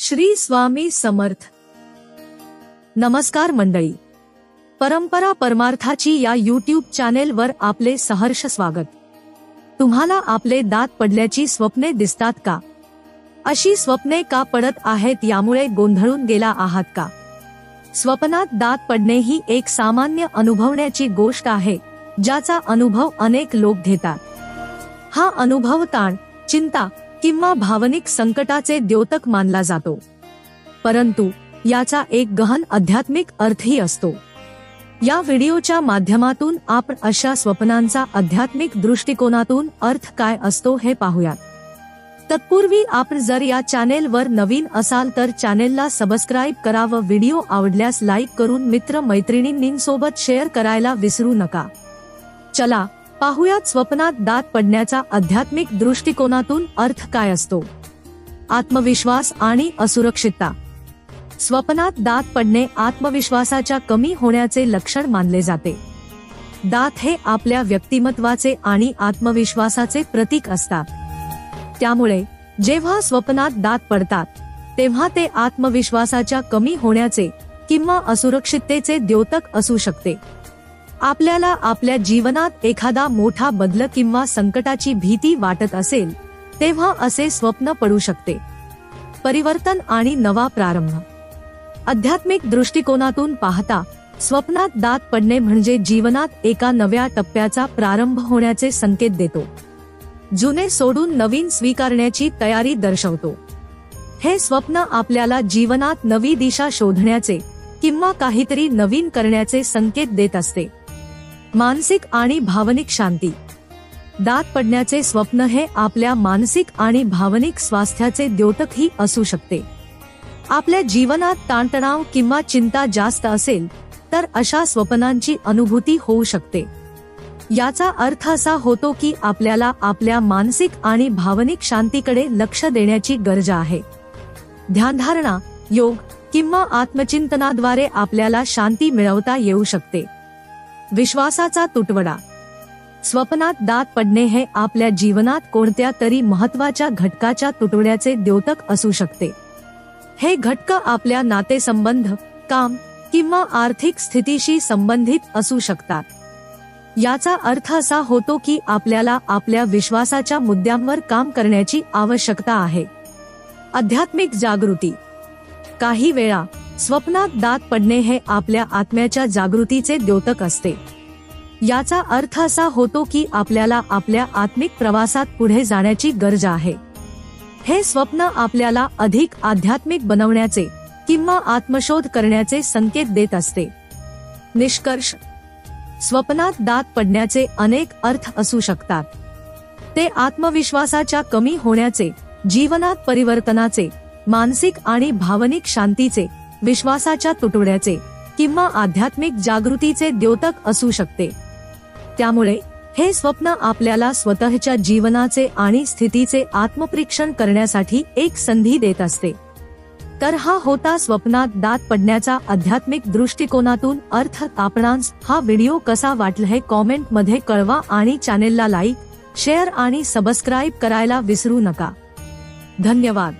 श्री स्वामी समर्थ. नमस्कार मंडळी. परंपरा परमार्थाची या YouTube चॅनेलवर आपले सहर्ष स्वागत. तुम्हाला आपले दात पडल्याची स्वप्ने दिसतात का? अशी स्वप्ने का पडत आहेत यामुळे गोंधळून गेला आहात का? स्वप्नात दात पडणे ही एक सामान्य अनुभवण्याची गोष्ट आहे, ज्याचा अनुभव अनेक लोक घेतात. हा अनुभव ताण, चिंता किंवा भावनिक संकटाचे द्योतक मानला जातो. परंतु याचा एक गहन आध्यात्मिक अर्थही असतो. या व्हिडिओच्या माध्यमातून आपण अशा स्वप्नांचा आध्यात्मिक दृष्टिकोनातून अर्थ काय असतो हे पाहूयात. तत्पूर्वी आपण जर या चॅनेलवर नवीन असाल तर चॅनेलला सबस्क्राईब करा व व्हिडिओ आवडल्यास लाईक करून मित्र मैत्रिणींसोबत शेअर करायला विसरू नका. चला पाहूयात स्वप्नात दात पडण्याचा आध्यात्मिक दृष्टिकोनातून अर्थ काय असतो. आत्मविश्वास आणि असुरक्षितता. स्वप्नात दात पडणे आत्मविश्वासाच्या कमी होण्याचे लक्षण मानले जाते. दात हे आपल्या व्यक्तिमत्वाचे आणि आत्मविश्वासाचे प्रतीक असतात. त्यामुळे जेव्हा स्वप्नात दात पडतात तेव्हा ते आत्मविश्वासाच्या कमी होण्याचे किंवा असुरक्षिततेचे द्योतक असू शकते. आपल्याला आपल्या जीवनात एखादा मोठा बदल किंवा संकटाची भीती वाटत असेल तेव्हा असे स्वप्न पडू शकते. परिवर्तन आणि नवा प्रारंभ. आध्यात्मिक दृष्टिकोनातून पाहता स्वप्नात दात पडणे म्हणजे जीवनात एका नव्या टप्प्याचा प्रारंभ होण्याचे संकेत देतो. जुने सोडून नवीन स्वीकारण्याची तयारी दर्शवतो. हे स्वप्न आपल्याला जीवनात नवी दिशा शोधण्याचे किंवा काहीतरी नवीन करण्याचे संकेत देत असते. मानसिक आणि भावनिक शांती. दात पडण्याचे स्वप्न हे आपल्या मानसिक आणि भावनिक स्वास्थ्याचे द्योतकही असू शकते. आपल्या जीवनात ताणतणाव किंवा चिंता जास्त असेल तर अशा स्वप्नांची अनुभूती होऊ शकते. याचा अर्थ असा होतो की आपल्याला आपल्या मानसिक आणि भावनिक शांतीकडे लक्ष देण्याची गरज आहे. ध्यानधारणा, योग किंवा आत्मचिंतनाद्वारे आपल्याला शांती मिळवता येऊ शकते. विश्वासाचा तुटवडा. स्वप्नात दात पडणे हे आपल्या जीवनात कोणत्या तरी महत्त्वाच्या घटकाच्या तुटवड्याचे द्योतक असू शकते. हे घटक आपल्या नातेसंबंध, काम किंवा आर्थिक स्थितीशी संबंधित असू शकतात. याचा अर्थ असा होतो की आपल्याला आपल्या विश्वासाच्या मुद्द्यांवर काम करण्याची आवश्यकता आहे. आध्यात्मिक जागृती. काही वेळा स्वप्नात दात पडणे हे आपल्या आत्म्याच्या जागृतीचे द्योतक असते. याचा अर्थ असा होतो की आपल्याला आपल्या आत्मिक प्रवासात पुढे जाण्याची गरज आहे. हे स्वप्न आपल्याला अधिक आध्यात्मिक बनवण्याचे किंवा आत्मशोध करण्याचे संकेत देत असते. निष्कर्ष. स्वप्नात दात पडण्याचे अनेक अर्थ असू शकतात. ते आत्मविश्वासाच्या कमी होण्याचे, जीवनात परिवर्तनाचे, मानसिक आणि भावनिक शांतीचे, विश्वासाच्या तुटवड्याचे किंवा आध्यात्मिक जागृतीचे द्योतक असू शकते. त्यामुळे हे स्वप्न आपल्याला स्वतःच्या जीवनाचे आणि स्थितीचे आत्मपरीक्षण करण्यासाठी एक संधी देत असते. तर हा होता स्वप्नात दात पडण्याचा आध्यात्मिक दृष्टिकोनातून अर्थ. आपणास हा व्हिडिओ कसा वाटला हे कॉमेंट मध्ये कळवा आणि चॅनेलला लाईक, शेअर आणि सबस्क्राईब करायला विसरू नका. धन्यवाद.